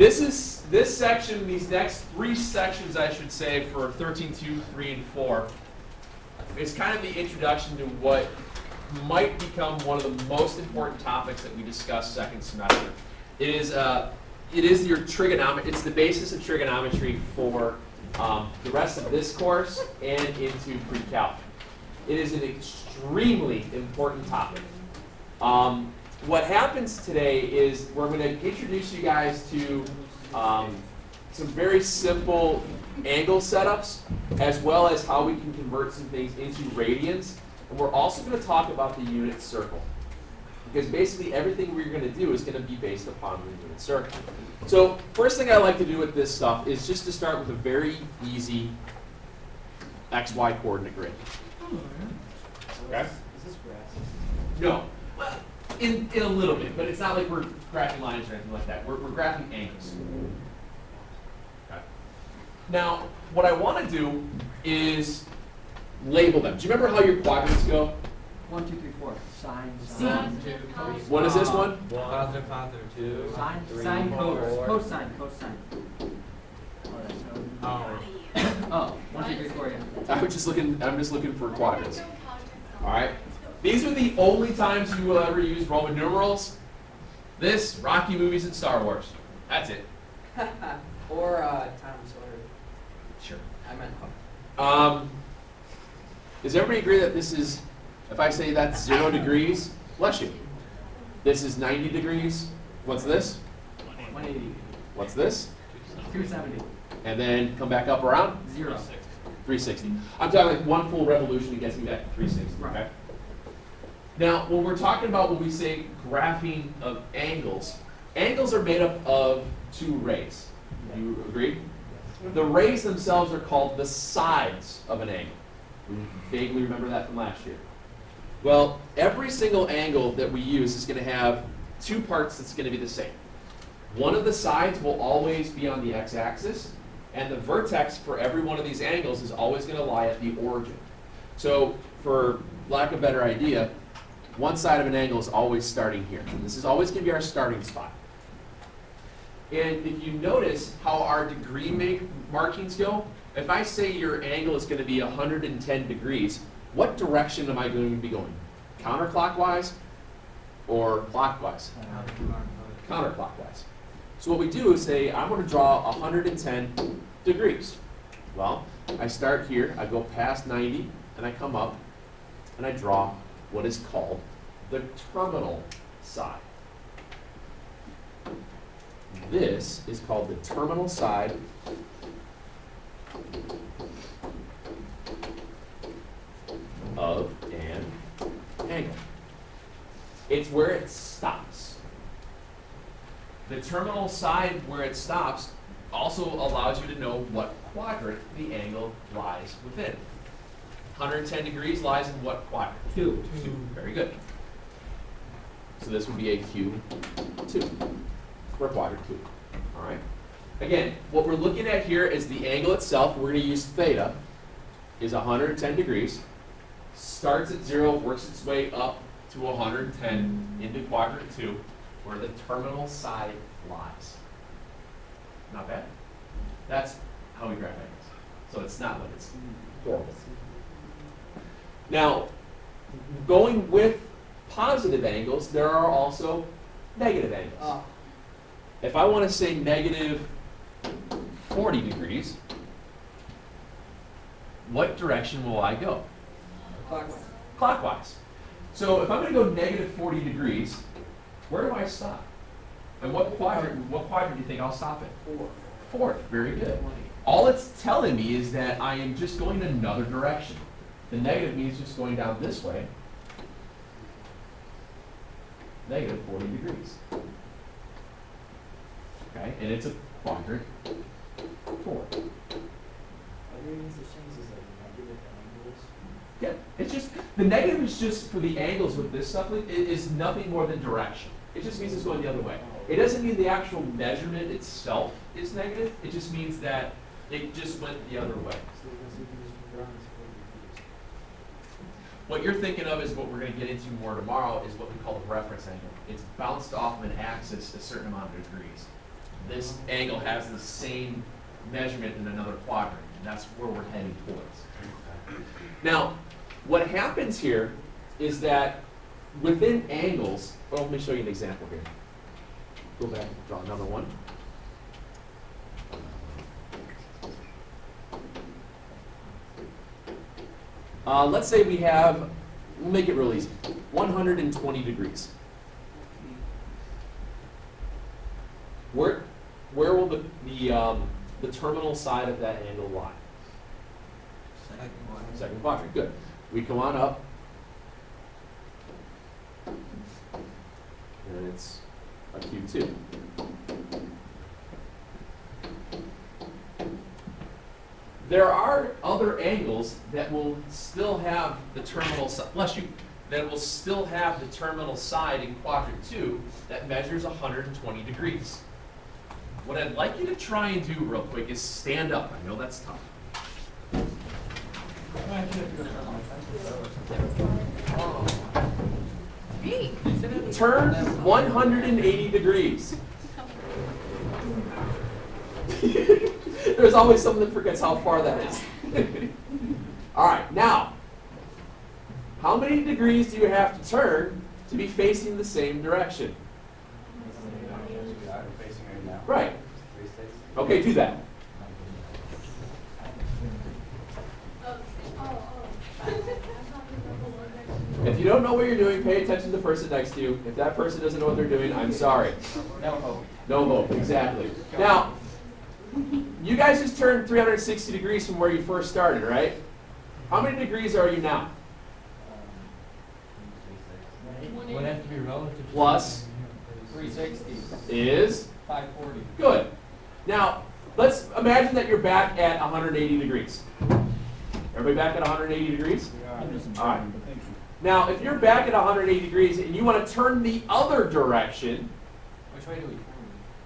This section, these next three sections, I should say, for 13.2, 3, and 4, is kind of the introduction to what might become one of the most important topics that we discuss second semester. It is your trigonometry. It's the basis of trigonometry for the rest of this course and into pre-calc. It is an extremely important topic. What happens today is we're going to introduce you guys to some very simple angle setups, as well as how we can convert some things into radians. And we're also going to talk about the unit circle, because basically everything we're going to do is going to be based upon the unit circle. So first thing I like to do with this stuff is just to start with a very easy XY coordinate grid. Okay? Is this grass? No. Well, in a little bit, but it's not like we're graphing lines or anything like that. We're graphing angles. Okay. Now, what I want to do is label them. Do you remember how your quadrants go? 1, 2, 3, 4. Sine, Sine. 2, cosine. What is this one? Positive, 2. Sine, Three, sine, four. cosine, cosine. Oh, that's no. Oh. Oh, 1, 2, 3, 4, yeah. I'm just looking for quadrants. All right. These are the only times you will ever use Roman numerals. This, Rocky movies, and Star Wars. That's it. Or Tom Sawyer. Sure. I meant. Does everybody agree that this is, if I say that's 0 degrees, bless you. This is 90 degrees. What's this? 180. What's this? 270. And then come back up around? 0. 360. I'm talking like one full revolution gets me back to 360. Right. Okay. Now, when we're talking about when we say graphing of angles, angles are made up of two rays. Do you agree? The rays themselves are called the sides of an angle. We vaguely remember that from last year. Well, every single angle that we use is going to have two parts that's going to be the same. One of the sides will always be on the x-axis, and the vertex for every one of these angles is always going to lie at the origin. So, for lack of a better idea, one side of an angle is always starting here. This is always going to be our starting spot. And if you notice how our degree markings go, if I say your angle is going to be 110 degrees, what direction am I going to be going? Counterclockwise or clockwise? Counterclockwise. So what we do is say, I'm going to draw 110 degrees. Well, I start here, I go past 90, and I come up, and I draw what is called the terminal side. This is called the terminal side of an angle. It's where it stops. The terminal side where it stops also allows you to know what quadrant the angle lies within. 110 degrees lies in what quadrant? 2. 2. Very good. So this would be a Q2 for quadrant 2. All right. Again, what we're looking at here is the angle itself. We're going to use theta is 110 degrees. Starts at 0, works its way up to 110 into quadrant 2, where the terminal side lies. Not bad. That's how we graph angles. So it's not like it's horrible. Now, going with positive angles, there are also negative angles. Oh. If I want to say negative 40 degrees, what direction will I go? Clockwise. Clockwise. So if I'm going to go negative 40 degrees, where do I stop? And what quadrant do you think I'll stop at? 4. Fourth. Very good. All it's telling me is that I am just going in another direction. The negative means just going down this way. Negative 40 degrees. Okay, and it's a quadrant 4. Yeah, it's just, the negative is just for the angles with this stuff, it is nothing more than direction. It just means it's going the other way. It doesn't mean the actual measurement itself is negative, it just means that it just went the other way. What you're thinking of is what we're going to get into more tomorrow is what we call the reference angle. It's bounced off of an axis a certain amount of degrees. this angle has the same measurement in another quadrant. And that's where we're heading towards. Now, what happens here is that within angles, well, let me show you an example here. Go back and draw another one. Let's say we have, we'll make it real easy, 120 degrees. Where will the terminal side of that angle lie? Second quadrant, good. We come on up. And it's a Q2. There are other angles that will still have the terminal that will still have the terminal side in quadrant 2 that measures 120 degrees. What I'd like you to try and do real quick is stand up. I know that's tough. Turn 180 degrees. There's always someone that forgets how far that is. All right, now, how many degrees do you have to turn to be facing the same direction? Right. Okay, do that. If you don't know what you're doing, pay attention to the person next to you. If that person doesn't know what they're doing, I'm sorry. No hope. No hope, exactly. Now, you guys just turned 360 degrees from where you first started, right? How many degrees are you now? Would have to be relative to Plus 360. is 540. good. Now, let's imagine that you're back at 180 degrees. Everybody back at 180 degrees? All right. Now, if you're back at 180 degrees and you want to turn the other direction, Which way do we turn?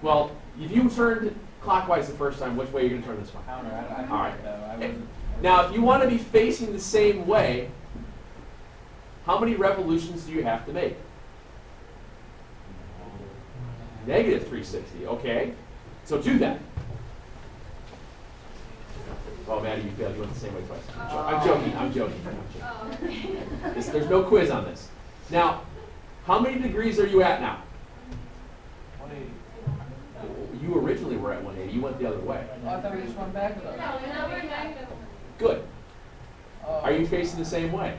well, if you turned clockwise the first time, which way are you going to turn this one? Counter. I All right. though. I wasn't. Now, if you want to be facing the same way, how many revolutions do you have to make? Negative 360, okay. So do that. Oh, Maddie, you failed. You went the same way twice. I'm joking. There's no quiz on this. Now, how many degrees are you at now? 180. You originally were at 180. You went the other way. Oh, I thought we just went back though. Good. Oh. Are you facing the same way?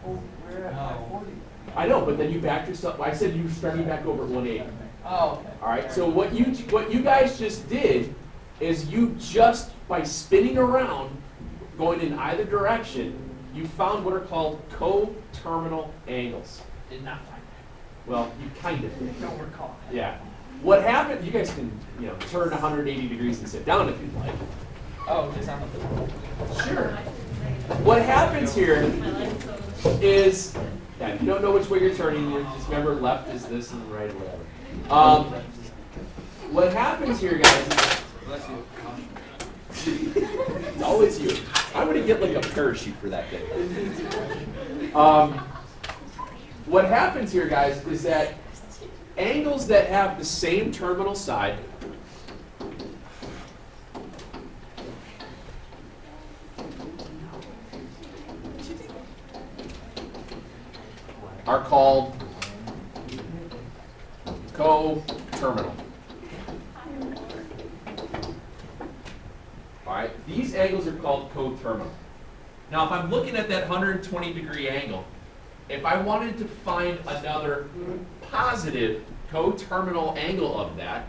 Oh, we're at No. 540. I know, but then you backed yourself. I said you were starting back over at 180. Oh, okay. All right. So what you guys just did is you just by spinning around, going in either direction, you found what are called co-terminal angles. Did not find that. Well, you kind of did. Don't recall. Yeah. What happened? You guys can turn 180 degrees and sit down if you'd like. Oh, just on the. Sure. What happens here is, if you don't know which way you're turning, you just remember left is this and right whatever. What happens here, guys, is Bless you. it's always you. I'm going to get like a parachute for that day. What happens here, guys, is that angles that have the same terminal side are called co-terminal. All right, these angles are called co-terminal. Now, if I'm looking at that 120 degree angle, if I wanted to find another positive co-terminal angle of that,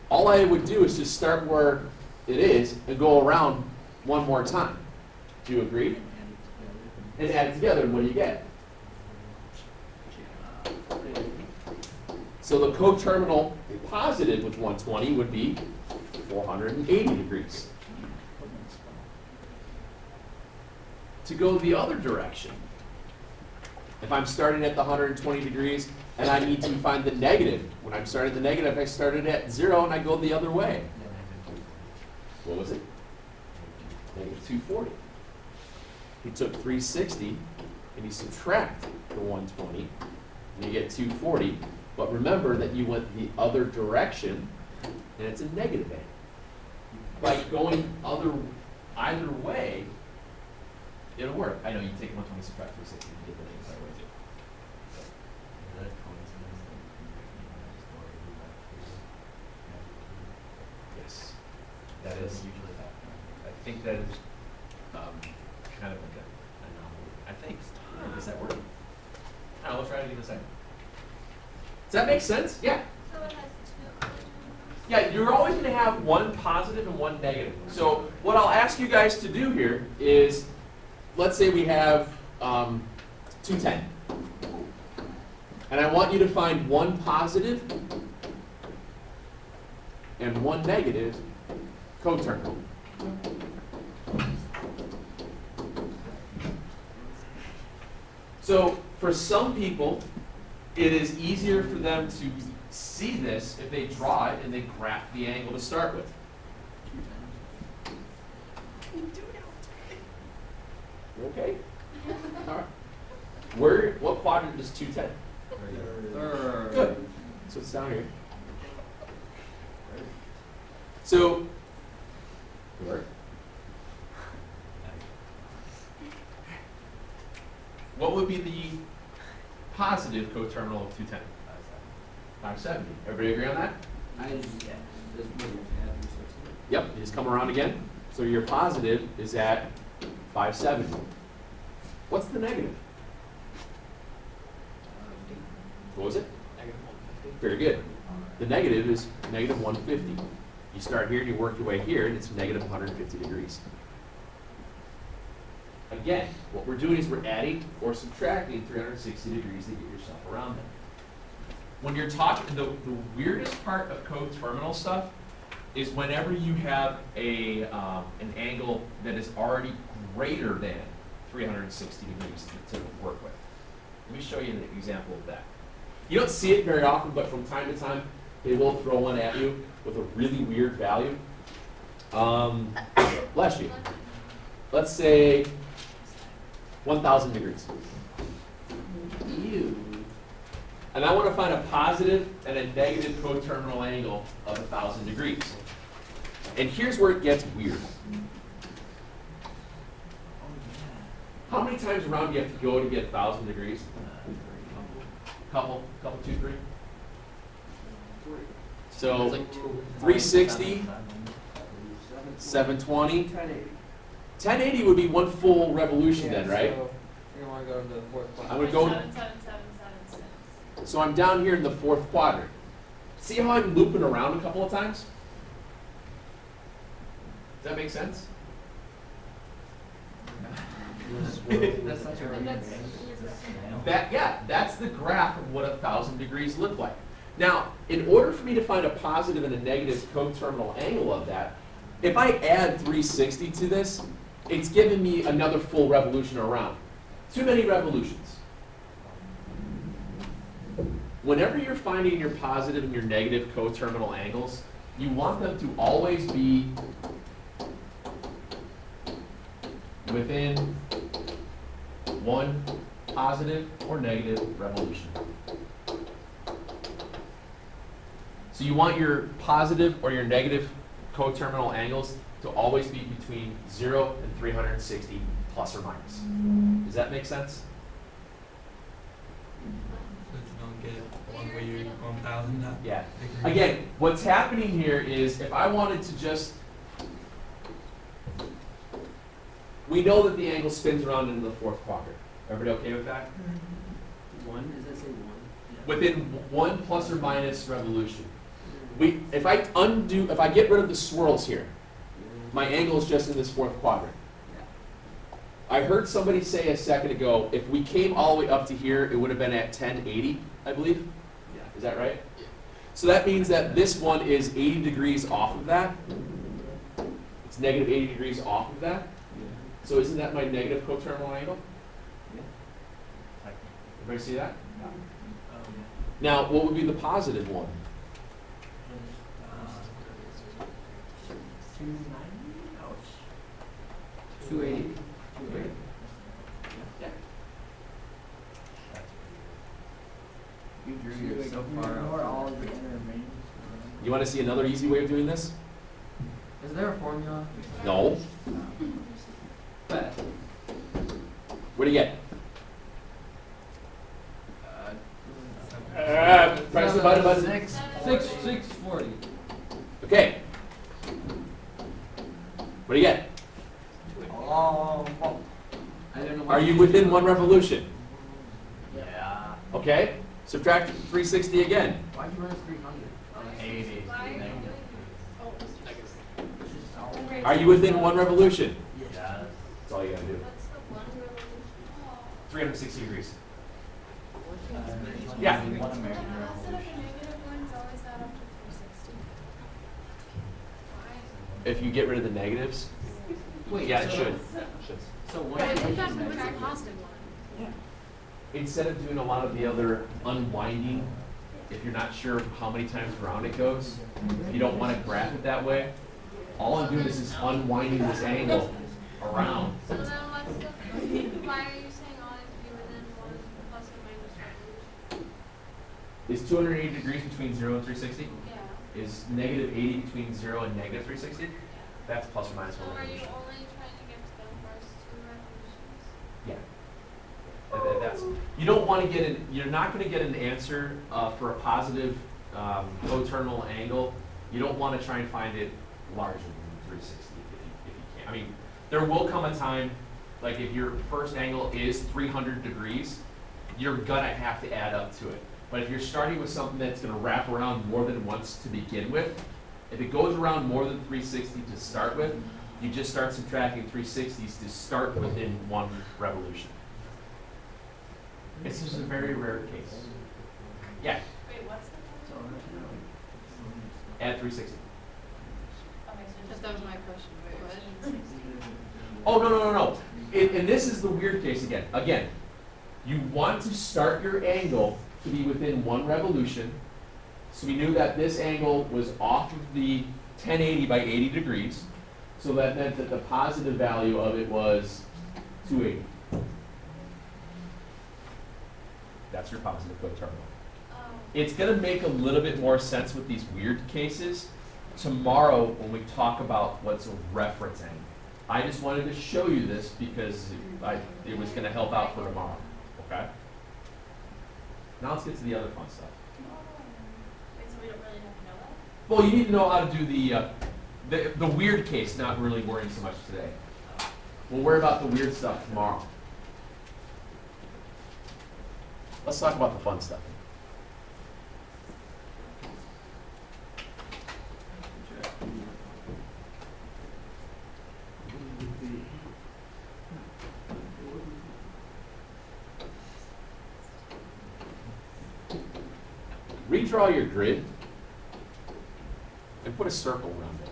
all I would do is just start where it is and go around one more time. Do you agree? And add it together, and what do you get? So the co-terminal positive with 120 would be 480 degrees. To go the other direction, if I'm starting at the 120 degrees and I need to find the negative, when I'm starting at the negative, I started at 0 and I go the other way. What was it? Negative 240. You took 360 and you subtract the 120 and you get 240. But remember that you went the other direction, and it's a negative angle. By going either way, it'll work. I know you take 120 subtract 360 and get the inside way too. Yes, that is usually that. I think that is kind of like an anomaly. I think. Does that work? I don't know, let's try it again in a second. Does that make sense? Yeah. So it has two. Yeah, you're always going to have one positive and one negative. So what I'll ask you guys to do here is, let's say we have 210. And I want you to find one positive and one negative coterminal. So for some people, it is easier for them to see this if they draw it and they graph the angle to start with. You okay? All right. What quadrant is 210? Third. Good. So it's down here. So, what would be the positive coterminal of 210? 570. Everybody agree on that? Yep, you just come around again. So your positive is at 570. What's the negative? What was it? Very good. The negative is negative 150. You start here and you work your way here, and it's negative 150 degrees. Again, what we're doing is we're adding or subtracting 360 degrees to get yourself around there. When you're talking, the weirdest part of coterminal stuff is whenever you have an angle that is already greater than 360 degrees to work with. Let me show you an example of that. You don't see it very often, but from time to time, they will throw one at you with a really weird value. Bless you. Let's say 1,000 degrees. And I want to find a positive and a negative coterminal angle of 1,000 degrees. And here's where it gets weird. How many times around do you have to go to get 1,000 degrees? Couple, 2, 3. So 360, 720. 1080 would be one full revolution then, right? So you're gonna wanna go to the fourth quadrant. I would go. 77776. So I'm down here in the fourth quadrant. See how I'm looping around a couple of times? Does that make sense? That's such a And that's That's the graph of what 1,000 degrees look like. Now, in order for me to find a positive and a negative coterminal angle of that, if I add 360 to this, it's giving me another full revolution around. Too many revolutions. Whenever you're finding your positive and your negative coterminal angles, you want them to always be within one positive or negative revolution. So you want your positive or your negative coterminal angles to always be between 0 and 360 plus or minus. Does that make sense? So you don't get one where you're 1,000 degrees. Yeah. Again, what's happening here is if I wanted to just, we know that the angle spins around into the fourth quadrant. Everybody okay with that? One, does that say one? Within one plus or minus revolution. If I get rid of the swirls here, my angle is just in this fourth quadrant. I heard somebody say a second ago, if we came all the way up to here, it would have been at 1080, I believe. Yeah. Is that right? Yeah. So that means that this one is 80 degrees off of that. It's negative 80 degrees off of that. So isn't that my negative coterminal angle? Yeah. Everybody see that? Now, what would be the positive one? 280. Yeah. You drew yours so far You want to see another easy way of doing this? Is there a formula? No. Bet. What do you get? Price divided by the... 640. Okay. What do you get? I don't know. Are you within one revolution? Yeah. Okay. Subtract 360 again. Why'd you run us 300? 80. Why are you doing this? Oh, Are you within one revolution? Yes. That's all you gotta do. what's the one revolution? 360 degrees. One Yeah. American Instead of a Revolution. negative one, it's always add up to 360. Why? If you get rid of the negatives, Wait, yeah, it so- should. So one. But I think that's what's a positive one. Instead of doing a lot of the other unwinding, if you're not sure how many times around it goes, if you don't want to graph it that way, all I'm doing is just unwinding this angle around. So then what's the, why are you saying all has to be within one plus or minus revolution? Is 280 degrees between 0 and 360? Yeah. Is negative 80 between 0 and negative 360? Yeah. That's plus or minus So 1 are you revolution. only trying to get to the first two revolutions? Yeah. That's, you don't want to get an, you're not going to get an answer for a positive coterminal angle. You don't want to try and find it larger than 360 if you can. I mean, there will come a time, like if your first angle is 300 degrees, you're going to have to add up to it. But if you're starting with something that's going to wrap around more than once to begin with, if it goes around more than 360 to start with, you just start subtracting 360s to start within one revolution. It's just a very rare case. Yeah, Wait, what's the first? add 360. Okay, so that was my question, wait, what? Oh, no. And this is the weird case again. Again, you want to start your angle to be within one revolution. So we knew that this angle was off of the 1080 by 80 degrees. So that meant that the positive value of it was 280. That's your positive coterminal. It's going to make a little bit more sense with these weird cases tomorrow when we talk about what's a reference angle. I just wanted to show you this because it was going to help out for tomorrow. Okay? Now let's get to the other fun stuff. Wait, so we don't really have to know that? Well, you need to know how to do the weird case, not really worrying so much today. We'll worry about the weird stuff tomorrow. Let's talk about the fun stuff. Redraw your grid and put a circle around it.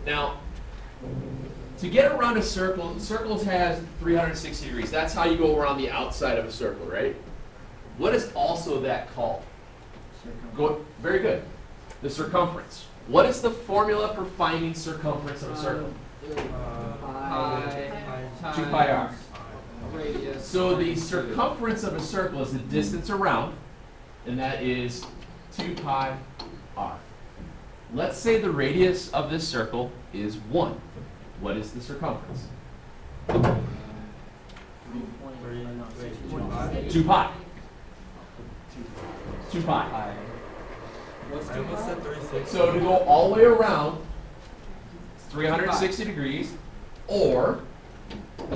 Now, to get around a circle, circles has 360 degrees. That's how you go around the outside of a circle, right? What is also that called? Very good. The circumference. What is the formula for finding circumference of a circle? Pi 2 pi r. radius. So the circumference of a circle is the distance around, and that is 2 pi r. Let's say the radius of this circle is 1. What is the circumference? 2 pi. 2 pi. I almost said 36. So to go all the way around, it's 360 degrees, or 2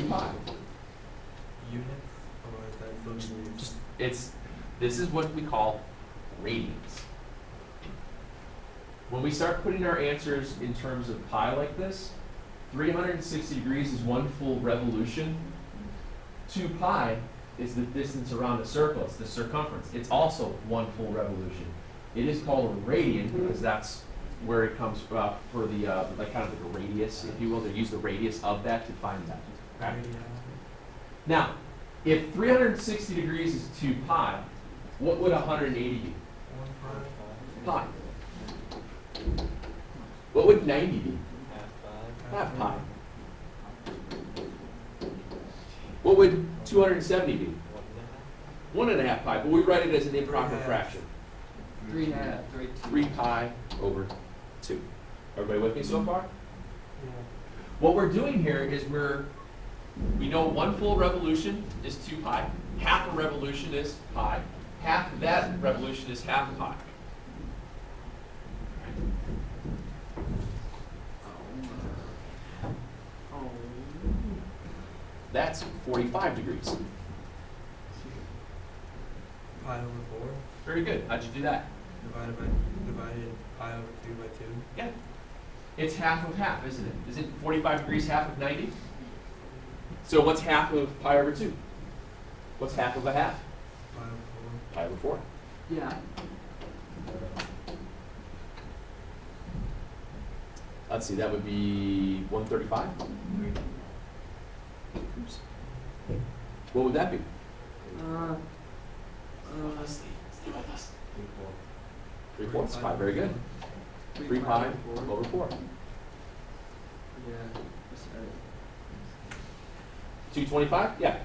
pi. Units? Or is that foot? This is what we call radians. When we start putting our answers in terms of pi like this, 360 degrees is one full revolution. 2 pi is the distance around a circle. It's the circumference. It's also one full revolution. It is called a radian because that's where it comes for the like kind of like a radius, if you will. They use the radius of that to find that. Okay? Now, if 360 degrees is 2 pi, what would 180 be? Pi. What would 90 be? Half pi. What would 270 be? 1.5 pi, but we write it as an improper fraction. 3/2. 3 pi over 2. Everybody with me so far? What we're doing here is we know 1 full revolution is 2 pi. Half a revolution is pi. Half of that revolution is half pi. That's 45 degrees. Pi over 4 Very good. How'd you do that? divided pi over 2 by 2. Yeah. It's half of half, isn't it? Isn't 45 degrees half of 90? So what's half of pi over 2? What's half of a half? Pi over Pi over 4. Yeah. Let's see, that would be 135. Oops. What would that be? Stay with us. 3/4 pi, very good. 3 pi over 4. Yeah. That's right. 225? Yeah. Can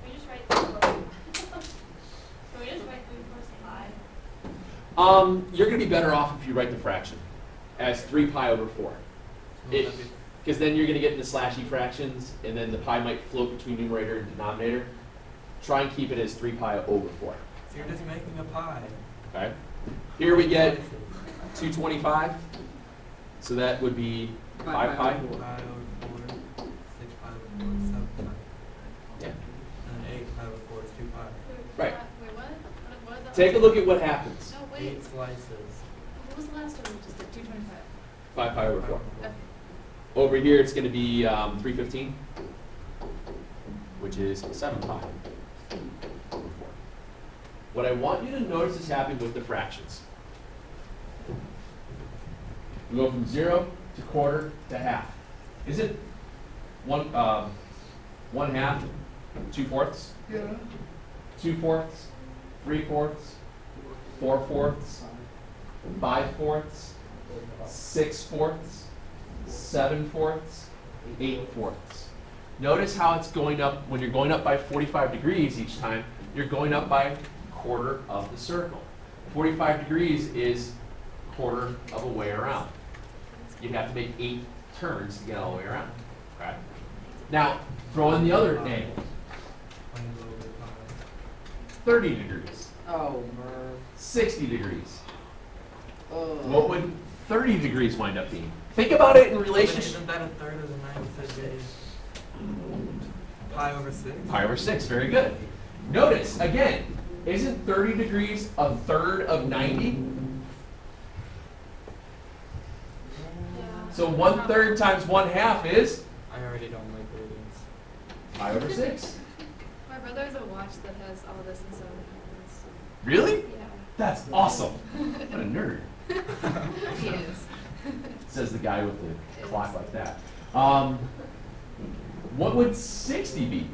we just write 3/4? Can we just write 3/4 pi? You're going to be better off if you write the fraction as 3 pi over 4. Because then you're going to get into slashy fractions, and then the pi might float between numerator and denominator. Try and keep it as 3 pi over 4. So you're just making a pie. Okay? Here we get 225. So that would be 5 pi. Pi over 4, 6 pi over 4 is 7 pi. Yeah. And 8 pi over 4 is 2 pi. Right. Wait, what? What is that? Take a look at what happens. No, wait. 8 slices. What was the last one we just did? 225. 5 pi over 4. Okay. Over here, it's going to be 315, which is 7 pi over 4. What I want you to notice is happening with the fractions. We go from 0 to quarter to half. Is it 1/2, 2/4? Yeah. 2/4, 3/4, 4/4, 5/4, 6/4, 7/4, 8/4. Notice how it's going up. When you're going up by 45 degrees each time, you're going up by quarter of the circle. 45 degrees is quarter of a way around. You'd have to make 8 turns to get all the way around. Okay? Now, throw in the other angle. 30 degrees, Oh, man. 60 degrees. What would 30 degrees wind up being? Think about it in relationship. Isn't that a third of the 90 degrees? Pi over 6? Pi over 6, very good. Notice, again, isn't 30 degrees a third of 90? Yeah. So 1/3 times 1/2 is I already don't like readings. pi over 6. My brother has a watch that has all this and 7 pounds. Really? Yeah. That's awesome. What a nerd. He is. Says the guy with the clock like that. What would 60 be?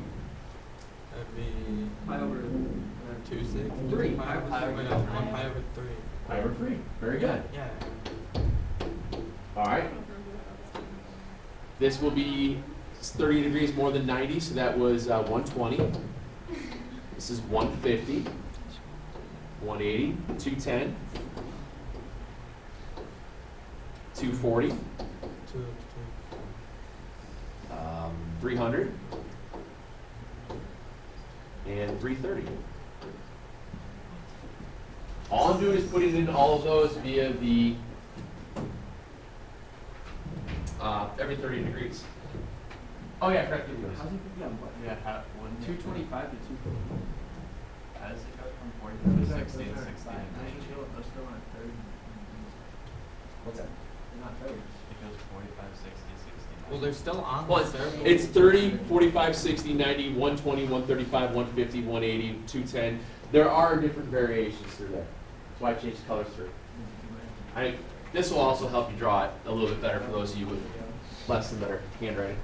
That'd be Pi over 2 6. 3. Pi over 3. Wait, no, 1 pi over 3. Pi over 3. Very good. Yeah. All right. This will be 30 degrees more than 90, so that was 120. This is 150, 180, 210, 240, 300, and 330. All I'm doing is putting in all of those via the every 30 degrees. Oh yeah, I forgot to give you How's those. it get what? Yeah, one. 225 to 240. How does it go from 40 to 60 and 60 to 90? They're still not 30. What's that? They're not 30. It goes 45, 60, 60. Well, they're still on Well, the circle. it's 30, 45, 60, 90, 120, 135, 150, 180, 210. There are different variations through there. That's why I changed the colors through. This will also help you draw it a little bit better for those of you with less than better handwriting.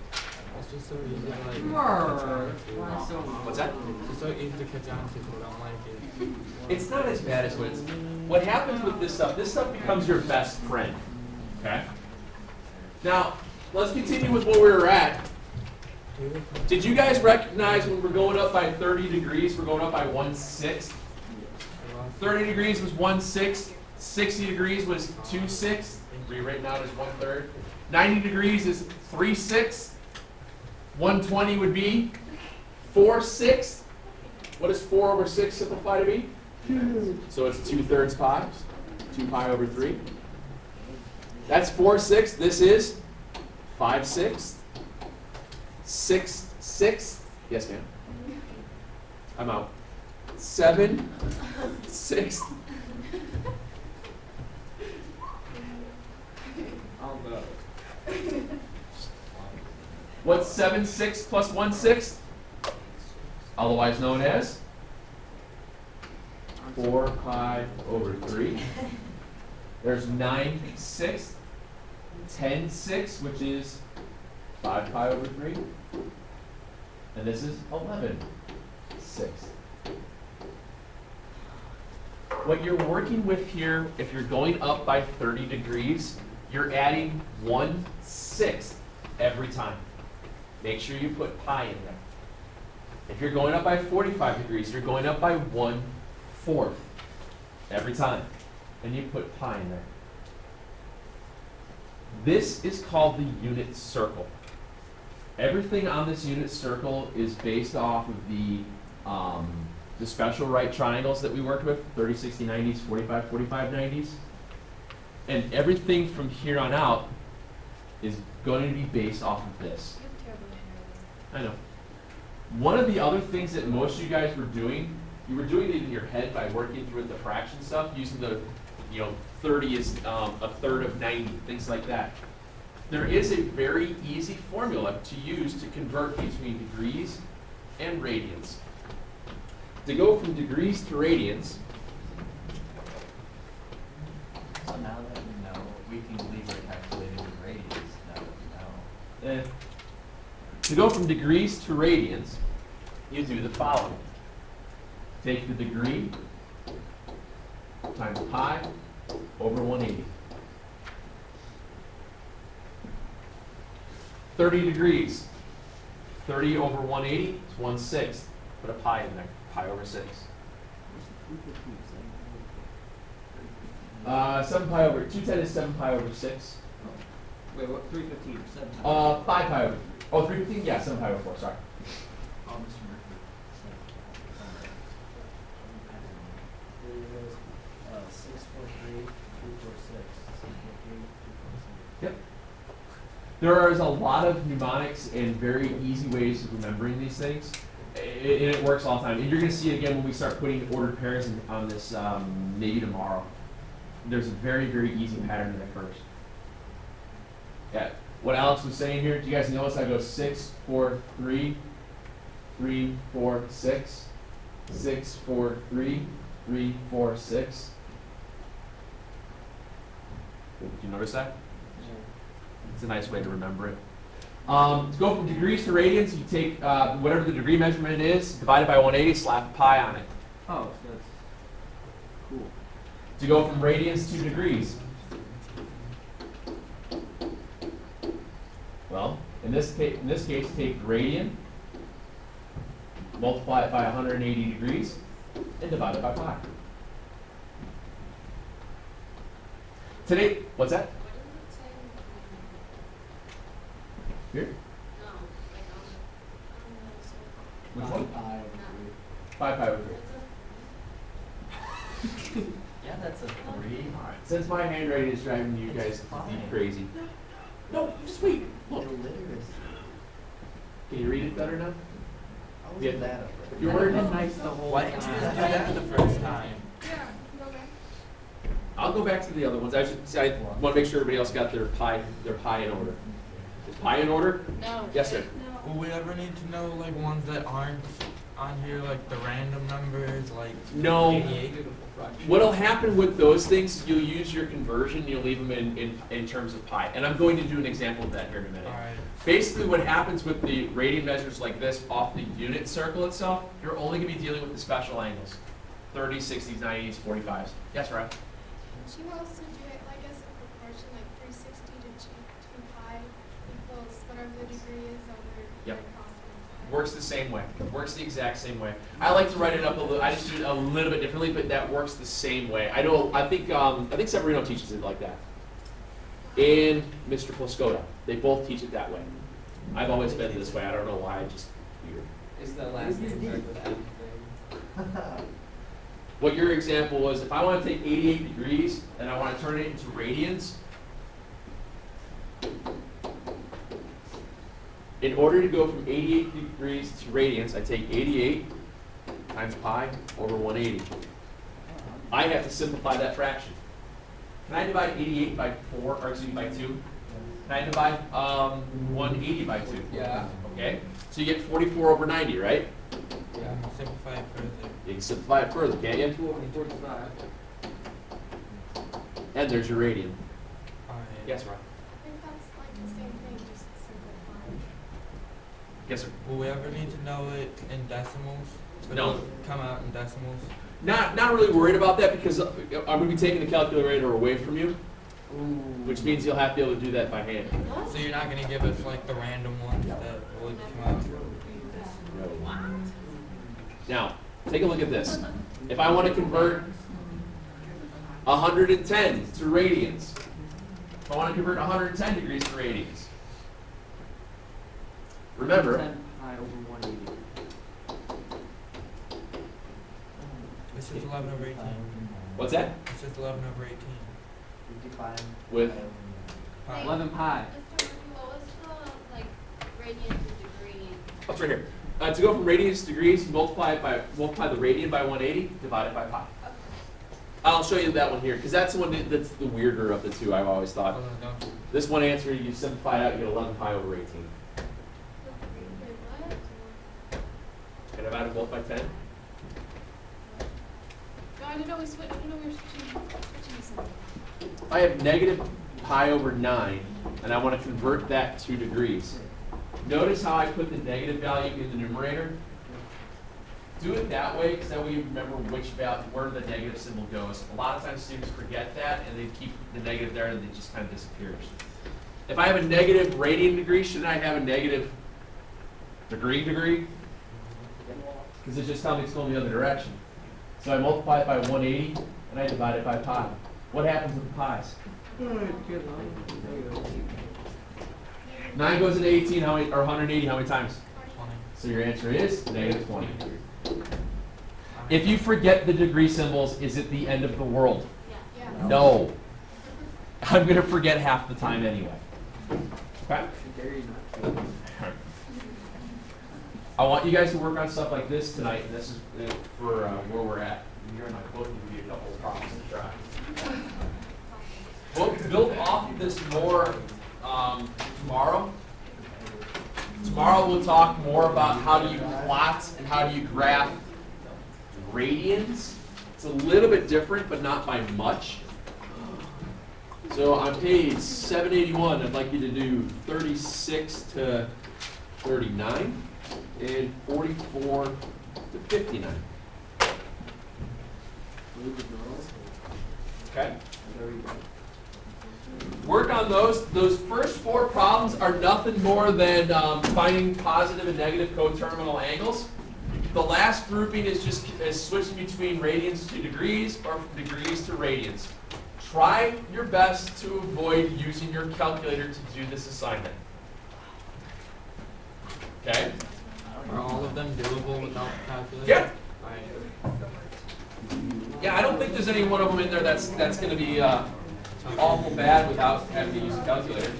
It's just so easy to like catch Brr. on to. Why so What's that? It's just so easy to catch on to, but I don't like it. It's not as bad as what happens with this stuff becomes your best friend. Okay? Now, let's continue with where we were at. Did you guys recognize when we're going up by 30 degrees, we're going up by 1/6? 30 degrees was 1/6. 60 degrees was 2/6. Rewritten out as 1/3. 90 degrees is 3/6. 120 would be 4/6. What does 4 over 6 simplify to be? 2. So it's 2/3 pi. 2 pi over 3. That's 4/6. This is 5/6. 6/6. Yes, ma'am. I'm out. 7/6. I'll go. What's 7/6 plus 1/6? Otherwise known as 4 pi over 3. There's 9/6. 10/6, which is 5 pi over 3. And this is 11/6. What you're working with here, if you're going up by 30 degrees, you're adding 1/6 every time. Make sure you put pi in there. If you're going up by 45 degrees, you're going up by 1/4 every time. And you put pi in there. This is called the unit circle. Everything on this unit circle is based off of the special right triangles that we worked with, 30, 60, 90s, 45, 45, 90s. And everything from here on out is going to be based off of this. You have terrible I know. One of the other things that most of you guys were doing, you were doing it in your head by working through the fraction stuff, using the, 30 is a third of 90, things like that. There is a very easy formula to use to convert between degrees and radians. To go from degrees to radians, So now that we know, we can leave our calculated in radians now that we know. to go from degrees to radians, you do the following. Take the degree times pi over 180. 30 degrees. 30 over 180 is 1/6. Put a pi in there. Pi over 6. 7 pi over 210 is 7 pi over 6. Wait, what? 315. 7. 5 pi over. Oh, 315? Yeah, 7 pi over 4. Sorry. Oh, Mr. Murphy. 643, 246, 643, 246. Yep. There is a lot of mnemonics and very easy ways of remembering these things. And it works all the time. And you're going to see it again when we start putting ordered pairs on this maybe tomorrow. There's a very, very easy pattern that occurs. Yeah. What Alex was saying here, do you guys notice I go 6, 4, 3, 3, 4, 6, 6, 4, 3, 3, 4, 6. Did you notice that? It's a nice way to remember it. To go from degrees to radians, you take whatever the degree measurement is, divide it by 180, slap a pi on it. Oh, so that's cool. To go from radians to degrees, well, in this case, take radian, multiply it by 180 degrees, and divide it by pi. Today, what's that? What does it say? Here? No, like on the Which one? Pi over 5 pi over 3. 3. Yeah, that's a 3. Alright, since my handwriting is driving you guys It's fine. crazy. No, just wait. Look. Illiteracy. Can you read it better now? How was Yeah. that a 3? You're working nice the whole Why didn't you just do that the first time? Yeah, go back. I'll go back to the other ones. I want to make sure everybody else got their pi in order. Is pi in order? No. Yes, sir. No. Will we ever need to know like ones that aren't on here, like the random numbers, like No. 88? What'll happen with those things, you'll use your conversion, you'll leave them in terms of pi. And I'm going to do an example of that here in a minute. Alright. Basically what happens with the radian measures like this off the unit circle itself, you're only going to be dealing with the special angles. 30s, 60s, 90s, 45s. Yes, right? She wants to do it like as a proportion, like 360 to 2 pi equals whatever the degree is over Yep. across Works the same way. Works the exact same way. I like to write it up a little. I just do it a little bit differently, but that works the same way. I think Severino teaches it like that. And Mr. Ploscota, they both teach it that way. I've always been this way. I don't know why. I just weird. Is the last name started with F? What your example was, if I want to take 88 degrees and I want to turn it into radians, in order to go from 88 degrees to radians, I take 88 times pi over 180. I have to simplify that fraction. Can I divide 88 by 4, or excuse me, by 2? Can I divide 180 by 2? Yeah. Okay, so you get 44 over 90, right? Yeah. Simplify it further. You can simplify it further, can't you? 2 over 45. And there's your radian. Alright. Yes, Ron? I think that's like the same thing, just simplified. Yes, sir. Will we ever need to know it in decimals? No. It'll come out in decimals? Not really worried about that because I'm going to be taking the calculator away from you, which means you'll have to be able to do that by hand. So you're not gonna give us like the random ones that will come out? Now, take a look at this. If I want to convert 110 to radians, if I want to convert 110 degrees to radians, remember, 10 pi over 180. It's just 11 over 18. what's that? It's just 11 over 18. 55. With? Pi. 11 pi. Mr. Murphy, what was the, like, radians to degree? Oh, it's right here. To go from radians to degrees, multiply the radian by 180, divide it by pi. I'll show you that one here, because that's the one that's the weirder of the two, I've always thought. Oh, no, don't. This one answer, you simplify it out, you get 11 pi over 18. Wait, what? And divided both by 10. No, I didn't know we switched, I didn't know we were switching something. I have negative pi over 9, and I want to convert that to degrees. Notice how I put the negative value in the numerator? Do it that way, because that way you remember which value, where the negative symbol goes. A lot of times students forget that, and they keep the negative there, and it just kind of disappears. If I have a negative radian degree, shouldn't I have a negative degree? Because it just tells me it's going the other direction. So I multiply it by 180, and I divide it by pi. What happens with the pi's? 9 goes into 18, how many, or 180, how many times? 20. So your answer is negative 20. If you forget the degree symbols, is it the end of the world? Yeah. Yeah. No. I'm going to forget half the time anyway. Okay? I want you guys to work on stuff like this tonight, and this is for where we're at. You're in my book, and give you a couple of problems to try. We'll build off of this more tomorrow. Tomorrow we'll talk more about how do you plot and how do you graph radians. It's a little bit different, but not by much. So on page 781, I'd like you to do 36 to 39 and 44 to 59. Okay? Work on those. Those first 4 problems are nothing more than finding positive and negative coterminal angles. The last grouping is just switching between radians to degrees or from degrees to radians. Try your best to avoid using your calculator to do this assignment. Okay? Are all of them doable without calculator? Yeah. Alright. Yeah, I don't think there's any one of them in there that's going to be awful bad without having to use a calculator.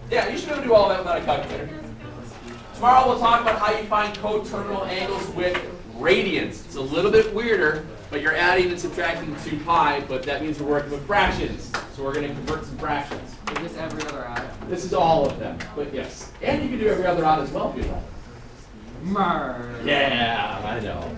Yeah, you should be able to do all that without a calculator. Tomorrow we'll talk about how you find coterminal angles with radians. It's a little bit weirder, but you're adding and subtracting 2 pi, but that means we're working with fractions. So we're going to convert some fractions. Is this every other odd? This is all of them, but yes. And you can do every other odd as well if you like. Mer. Yeah, I know.